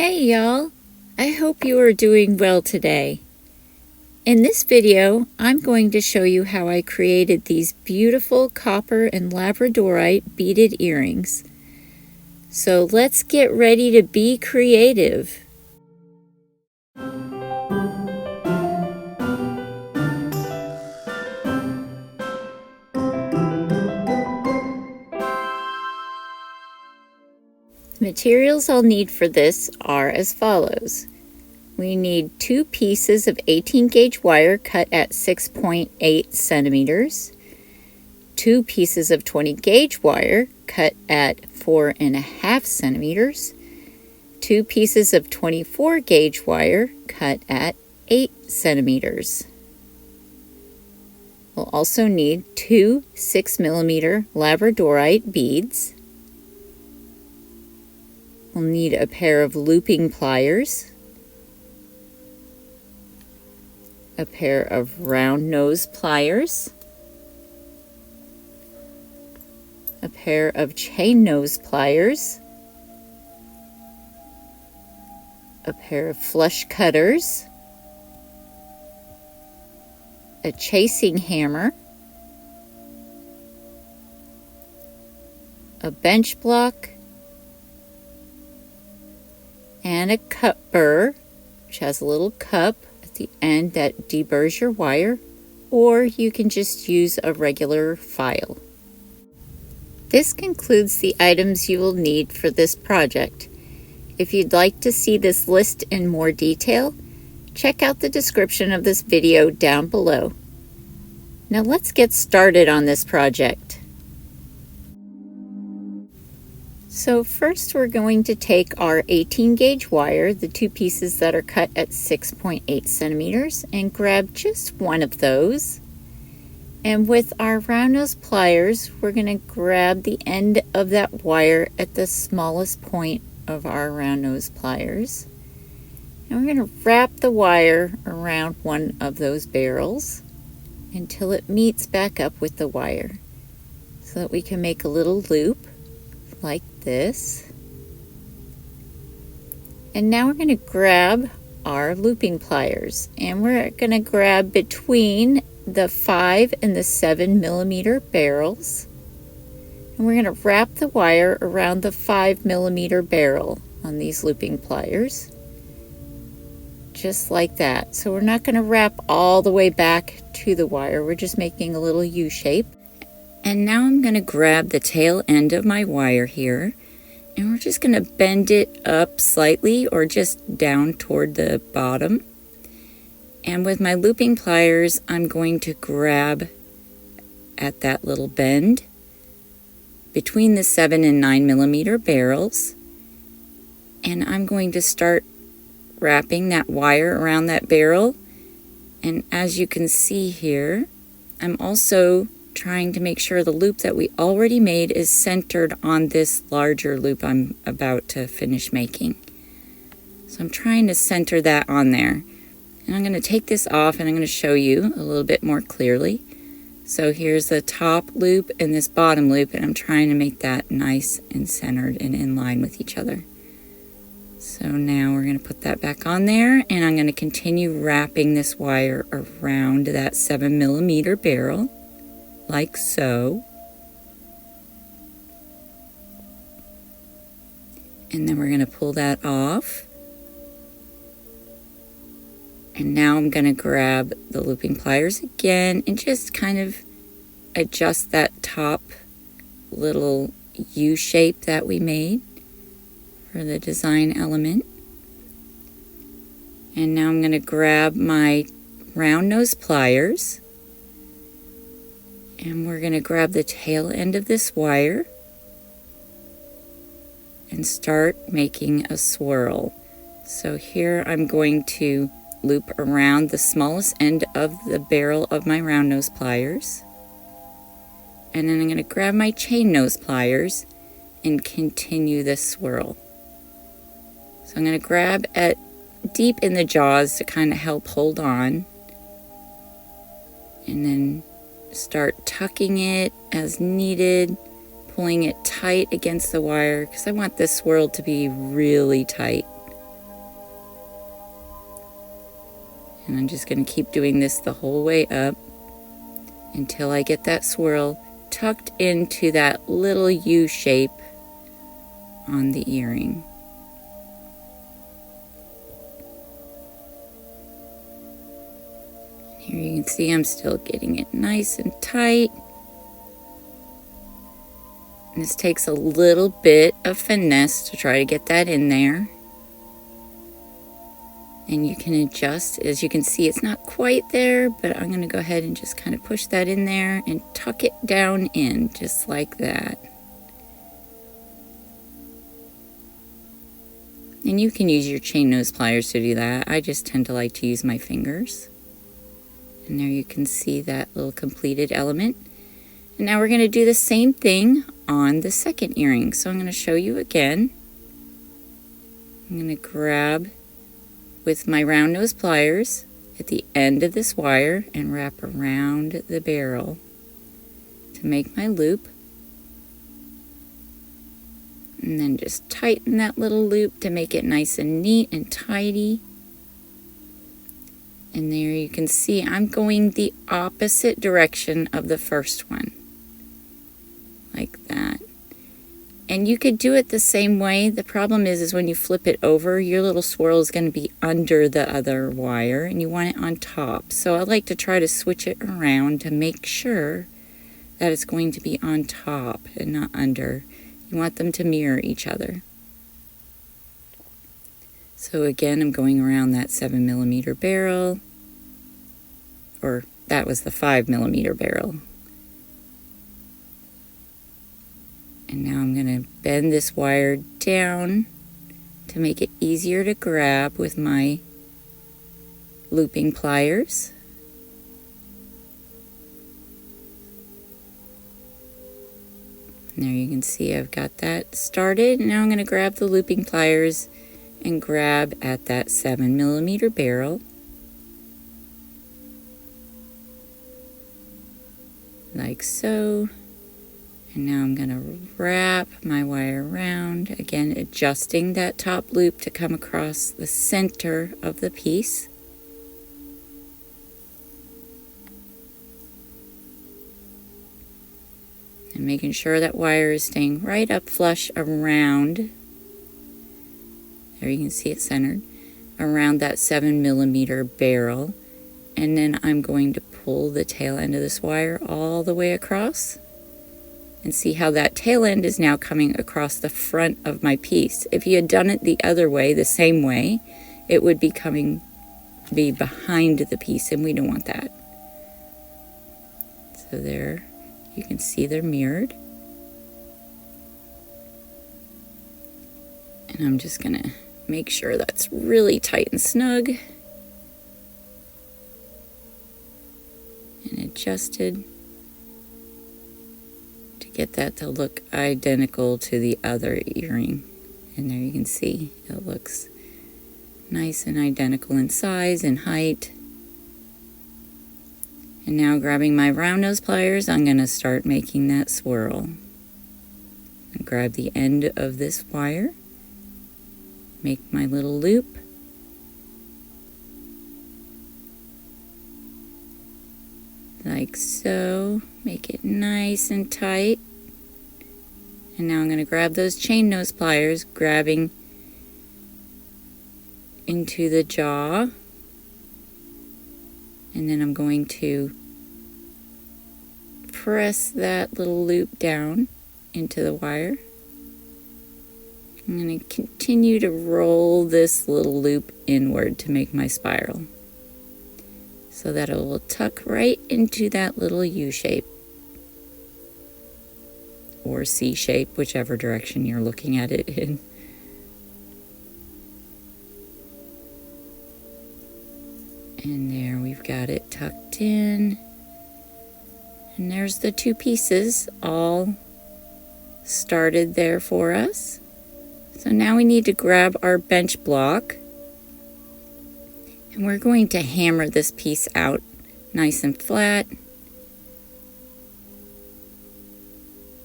Hey y'all! I hope you are doing well today. In this video, I'm going to show you how I created these beautiful copper and labradorite beaded earrings. So let's get ready to be creative. The materials I'll need for this are as follows. We need 2 pieces of 18 gauge wire cut at 6.8 centimeters, 2 pieces of 20 gauge wire cut at 4.5 centimeters, 2 pieces of 24 gauge wire cut at 8 centimeters. We'll also need 2 6mm Labradorite beads. We'll need a pair of looping pliers, a pair of round nose pliers, a pair of chain nose pliers, a pair of flush cutters, a chasing hammer, a bench block, and a cup burr, which has a little cup at the end that deburrs your wire, or you can just use a regular file. This concludes the items you will need for this project. If you'd like to see this list in more detail, check out the description of this video down below. Now let's get started on this project. So first we're going to take our 18 gauge wire, the 2 pieces that are cut at 6.8 centimeters, and grab just one of those. And with our round nose pliers, we're going to grab the end of that wire at the smallest point of our round nose pliers. And we're going to wrap the wire around one of those barrels until it meets back up with the wire, so that we can make a little loop like this. And now we're going to grab our looping pliers, and we're going to grab between the 5 and the 7mm barrels, and we're going to wrap the wire around the 5mm barrel on these looping pliers, just like that. So we're not going to wrap all the way back to the wire, we're just making a little U shape. And now I'm going to grab the tail end of my wire here, and we're just going to bend it up slightly or just down toward the bottom. And with my looping pliers, I'm going to grab at that little bend between the 7 and 9mm barrels, and I'm going to start wrapping that wire around that barrel. And as you can see here, I'm also trying to make sure the loop that we already made is centered on this larger loop I'm about to finish making. So I'm trying to center that on there. And I'm going to take this off and I'm going to show you a little bit more clearly. So here's the top loop and this bottom loop, and I'm trying to make that nice and centered and in line with each other. So now we're going to put that back on there, and I'm going to continue wrapping this wire around that 7mm barrel, like so. And then we're going to pull that off. And now I'm going to grab the looping pliers again and just kind of adjust that top little U shape that we made for the design element. And now I'm going to grab my round nose pliers, and we're going to grab the tail end of this wire and start making a swirl. So here I'm going to loop around the smallest end of the barrel of my round nose pliers, and then I'm going to grab my chain nose pliers and continue this swirl. So I'm going to grab at deep in the jaws to kind of help hold on, and then start tucking it as needed, pulling it tight against the wire, because I want this swirl to be really tight. And I'm just going to keep doing this the whole way up until I get that swirl tucked into that little U shape on the earring. Here you can see I'm still getting it nice and tight. And this takes a little bit of finesse to try to get that in there. And you can adjust. As you can see, it's not quite there, but I'm going to go ahead and just kind of push that in there and tuck it down in, just like that. And you can use your chain nose pliers to do that. I just tend to like to use my fingers. And there you can see that little completed element. And now we're going to do the same thing on the second earring. So I'm going to show you again. I'm going to grab with my round nose pliers at the end of this wire and wrap around the barrel to make my loop. And then just tighten that little loop to make it nice and neat and tidy. And there you can see I'm going the opposite direction of the first one, like that. And you could do it the same way. The problem is when you flip it over, your little swirl is going to be under the other wire and you want it on top. So I like to try to switch it around to make sure that it's going to be on top and not under. You want them to mirror each other. So again, I'm going around that 7mm barrel, or that was the 5mm barrel. And now I'm going to bend this wire down to make it easier to grab with my looping pliers. And there you can see I've got that started. Now I'm going to grab the looping pliers and grab at that 7mm barrel, like so. And now I'm going to wrap my wire around, again adjusting that top loop to come across the center of the piece. And making sure that wire is staying right up flush around, there you can see it centered, around that 7mm barrel. And then I'm going to pull the tail end of this wire all the way across. And see how that tail end is now coming across the front of my piece. If you had done it the other way, the same way, it would be behind the piece, and we don't want that. So there, you can see they're mirrored. And I'm just gonna make sure that's really tight and snug. And adjusted. Get that to look identical to the other earring. And there you can see it looks nice and identical in size and height. And now grabbing my round nose pliers, I'm going to start making that swirl. I grab the end of this wire, make my little loop, like so. Make it nice and tight. And now I'm going to grab those chain nose pliers, grabbing into the jaw. And then I'm going to press that little loop down into the wire. I'm going to continue to roll this little loop inward to make my spiral, so that it will tuck right into that little U shape or C shape, whichever direction you're looking at it in. And there we've got it tucked in. And there's the two pieces all started there for us. So now we need to grab our bench block. And we're going to hammer this piece out nice and flat.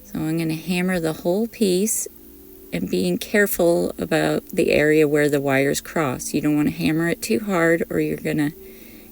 So I'm going to hammer the whole piece, and being careful about the area where the wires cross. You don't want to hammer it too hard or you're going to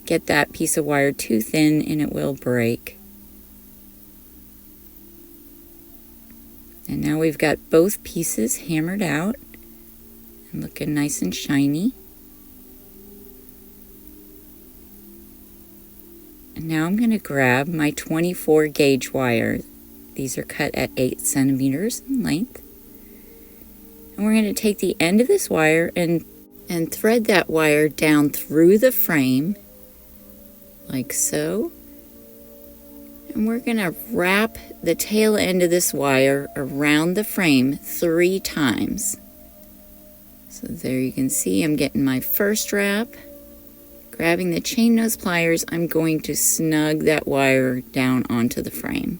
get that piece of wire too thin and it will break. And now we've got both pieces hammered out and looking nice and shiny. And now I'm going to grab my 24 gauge wire. These are cut at 8 centimeters in length. And we're going to take the end of this wire and thread that wire down through the frame, like so. And we're going to wrap the tail end of this wire around the frame 3 times. So there you can see I'm getting my first wrap. Grabbing the chain nose pliers, I'm going to snug that wire down onto the frame.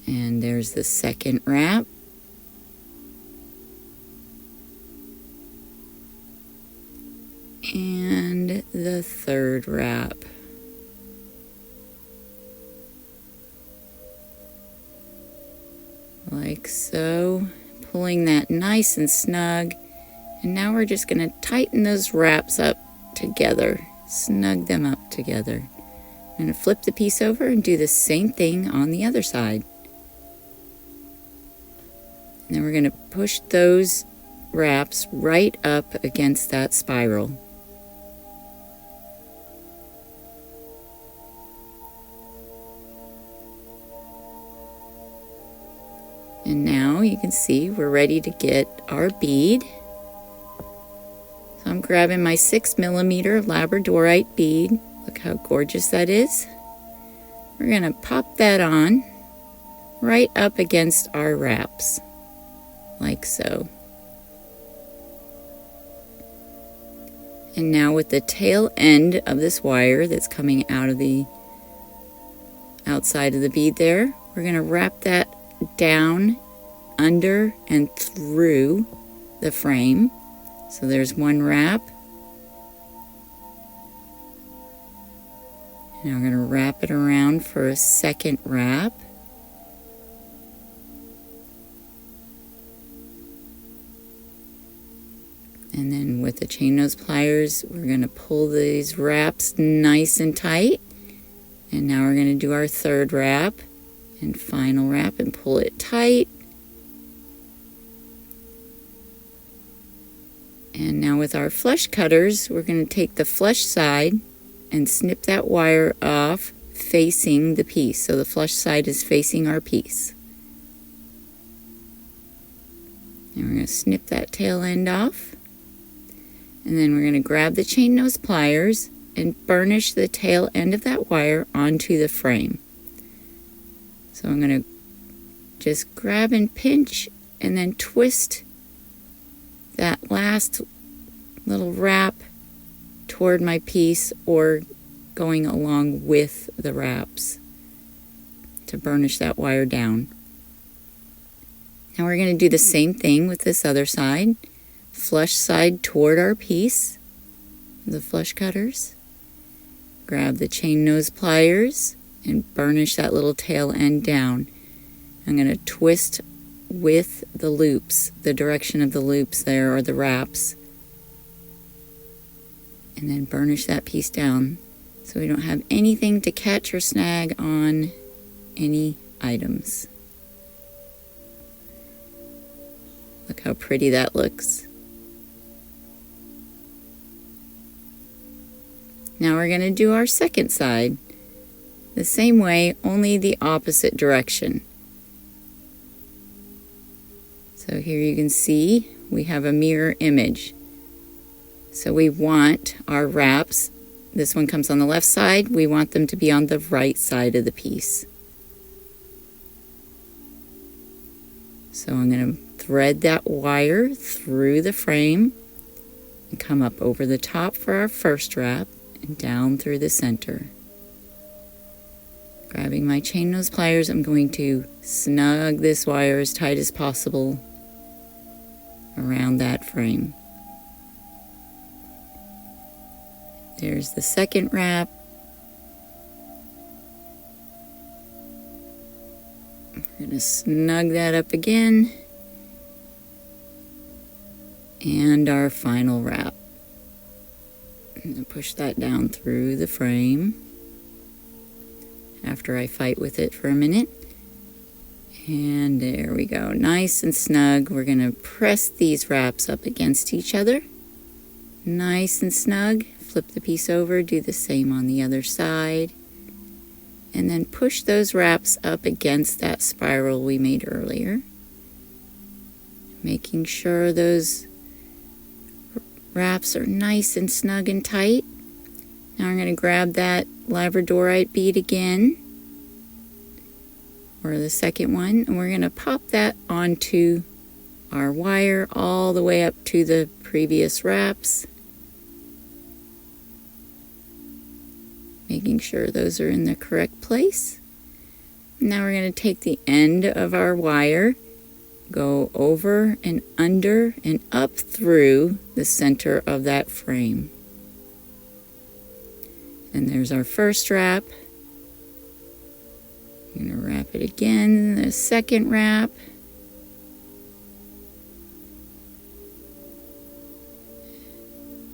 And there's the second wrap. And the third wrap. Like so, pulling that nice and snug. And now we're just going to tighten those wraps up together, snug them up together. I'm going to flip the piece over and do the same thing on the other side. And then we're going to push those wraps right up against that spiral. And now you can see we're ready to get our bead. So I'm grabbing my 6 millimeter Labradorite bead. Look how gorgeous that is. We're going to pop that on right up against our wraps, like so. And now with the tail end of this wire that's coming out of the outside of the bead there, we're going to wrap that down, under, and through the frame. So there's one wrap. Now we're going to wrap it around for a second wrap. And then with the chain nose pliers, we're going to pull these wraps nice and tight. And now we're going to do our third wrap and final wrap and pull it tight. And now with our flush cutters, we're going to take the flush side and snip that wire off facing the piece. So the flush side is facing our piece. And we're going to snip that tail end off. And then we're going to grab the chain nose pliers and burnish the tail end of that wire onto the frame. So I'm going to just grab and pinch and then twist that last little wrap toward my piece or going along with the wraps to burnish that wire down. Now we're going to do the same thing with this other side. Flush side toward our piece, the flush cutters. Grab the chain nose pliers and burnish that little tail end down. I'm going to twist with the loops, the direction of the loops there, or the wraps, and then burnish that piece down so we don't have anything to catch or snag on any items. Look how pretty that looks. Now we're going to do our second side the same way, only the opposite direction. So here you can see we have a mirror image. So we want our wraps, this one comes on the left side, we want them to be on the right side of the piece. So I'm going to thread that wire through the frame and come up over the top for our first wrap and down through the center. Grabbing my chain nose pliers, I'm going to snug this wire as tight as possible around that frame. There's the second wrap. We're going to snug that up again. And our final wrap. And push that down through the frame after I fight with it for a minute. And there we go, nice and snug. We're going to press these wraps up against each other. Nice and snug. Flip the piece over, do the same on the other side. And then push those wraps up against that spiral we made earlier. Making sure those wraps are nice and snug and tight. Now I'm going to grab that Labradorite bead again, or the second one, and we're going to pop that onto our wire all the way up to the previous wraps. Making sure those are in the correct place. Now we're going to take the end of our wire, go over and under and up through the center of that frame. And there's our first wrap. I'm going to wrap it again, the second wrap.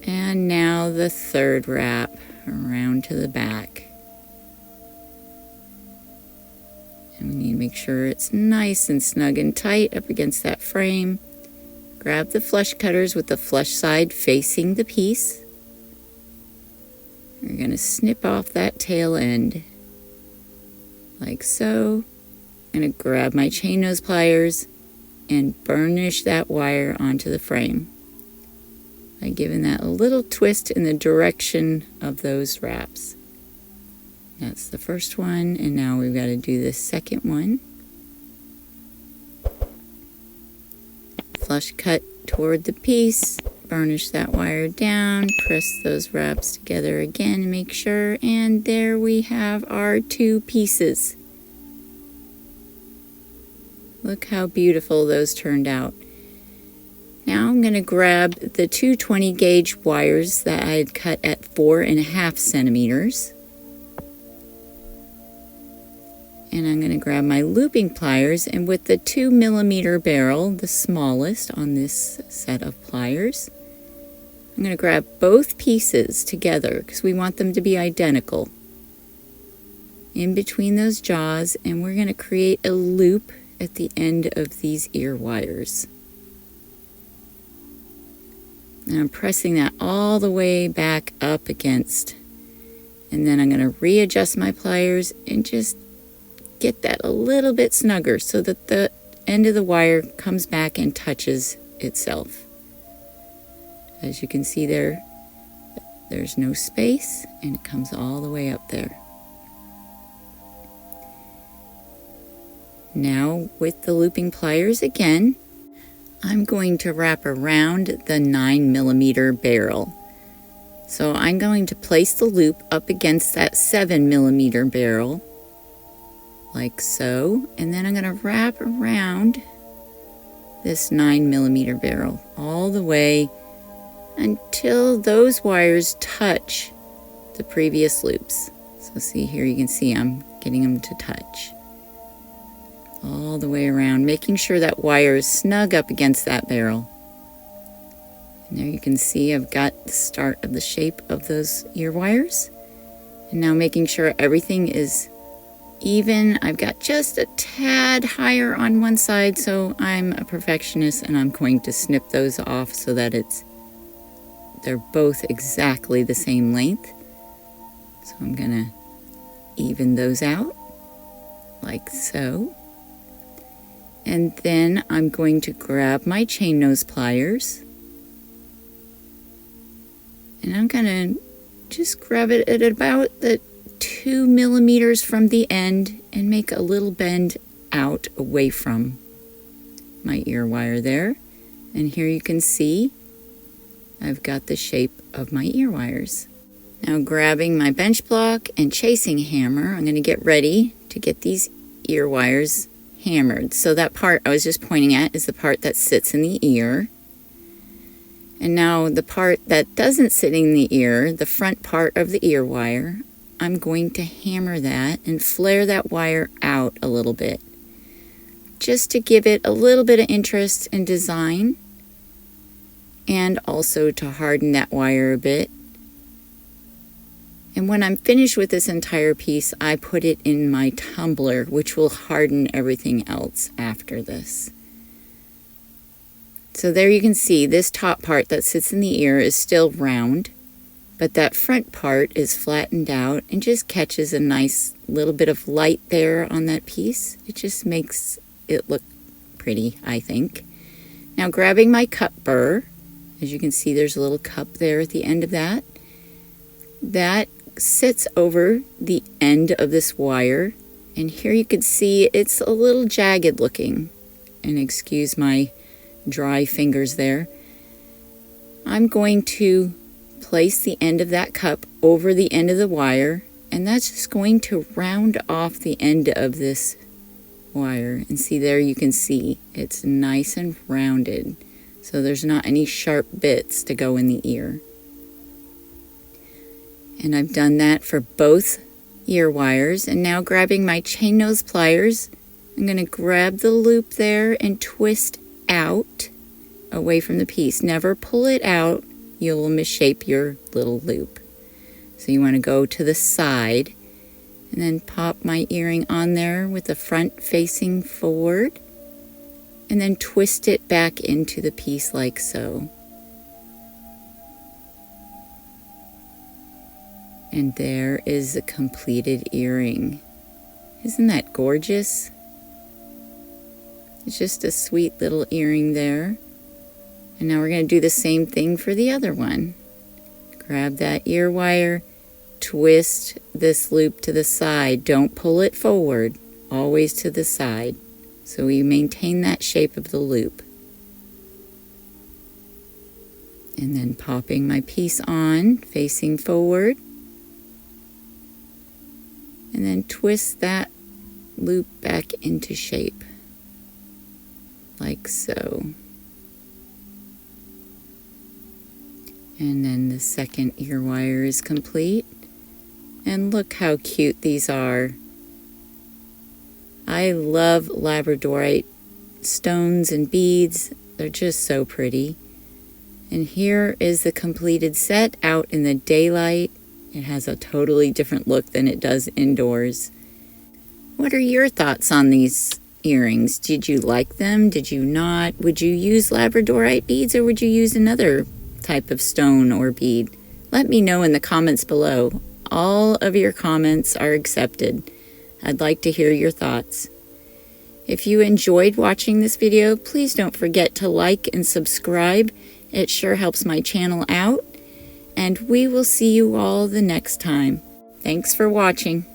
And now the third wrap around to the back. And we need to make sure it's nice and snug and tight up against that frame. Grab the flush cutters with the flush side facing the piece. We're going to snip off that tail end, like so. I'm going to grab my chain nose pliers and burnish that wire onto the frame by giving that a little twist in the direction of those wraps. That's the first one, and now we've got to do the second one. Flush cut toward the piece, burnish that wire down, press those wraps together again, make sure, and there we have our two pieces. Look how beautiful those turned out. Now I'm going to grab the two 20 gauge wires that I had cut at 4.5 centimeters. And I'm going to grab my looping pliers, and with the 2 millimeter barrel, the smallest on this set of pliers, I'm going to grab both pieces together because we want them to be identical in between those jaws, and we're going to create a loop at the end of these ear wires. And I'm pressing that all the way back up against, and then I'm going to readjust my pliers and just get that a little bit snugger so that the end of the wire comes back and touches itself. As you can see there, there's no space and it comes all the way up there. Now with the looping pliers again, I'm going to wrap around the 9 millimeter barrel. So I'm going to place the loop up against that 7 millimeter barrel, like so, and then I'm going to wrap around this 9 millimeter barrel all the way until those wires touch the previous loops. So see here, you can see I'm getting them to touch all the way around, making sure that wire is snug up against that barrel. And there you can see I've got the start of the shape of those ear wires. And now making sure everything is even. I've got just a tad higher on one side, so I'm a perfectionist and I'm going to snip those off so that they're both exactly the same length. So I'm gonna even those out like so. And then I'm going to grab my chain nose pliers, and I'm gonna just grab it at about the 2 millimeters from the end and make a little bend out away from my ear wire there. And here you can see I've got the shape of my ear wires. Now grabbing my bench block and chasing hammer, I'm going to get ready to get these ear wires hammered. So that part I was just pointing at is the part that sits in the ear. And now the part that doesn't sit in the ear, the front part of the ear wire, I'm going to hammer that and flare that wire out a little bit, just to give it a little bit of interest and design. and also to harden that wire a bit. And when I'm finished with this entire piece, I put it in my tumbler, which will harden everything else after this. So there you can see this top part that sits in the ear is still round, but that front part is flattened out and just catches a nice little bit of light there on that piece. It just makes it look pretty, I think. Now grabbing my cup burr, as you can see there's a little cup there at the end of that. That sits over the end of this wire, and here you can see it's a little jagged looking, and excuse my dry fingers there. I'm going to place the end of that cup over the end of the wire, and that's just going to round off the end of this wire. And see there, you can see it's nice and rounded, so there's not any sharp bits to go in the ear. And I've done that for both ear wires. And now grabbing my chain nose pliers, I'm going to grab the loop there and twist out away from the piece. Never pull it out, you'll misshape your little loop. So you want to go to the side and then pop my earring on there with the front facing forward, and then twist it back into the piece like so. And there is the completed earring. Isn't that gorgeous? It's just a sweet little earring there. And now we're going to do the same thing for the other one. Grab that ear wire, twist this loop to the side. Don't pull it forward, always to the side, so we maintain that shape of the loop. And then popping my piece on, facing forward, and then twist that loop back into shape, like so. And then the second ear wire is complete. And look how cute these are. I love Labradorite stones and beads. They're just so pretty. And here is the completed set out in the daylight. It has a totally different look than it does indoors. What are your thoughts on these earrings? Did you like them? Did you not? Would you use Labradorite beads, or would you use another type of stone or bead? Let me know in the comments below. All of your comments are accepted. I'd like to hear your thoughts. If you enjoyed watching this video, please don't forget to like and subscribe. It sure helps my channel out. And we will see you all the next time. Thanks for watching.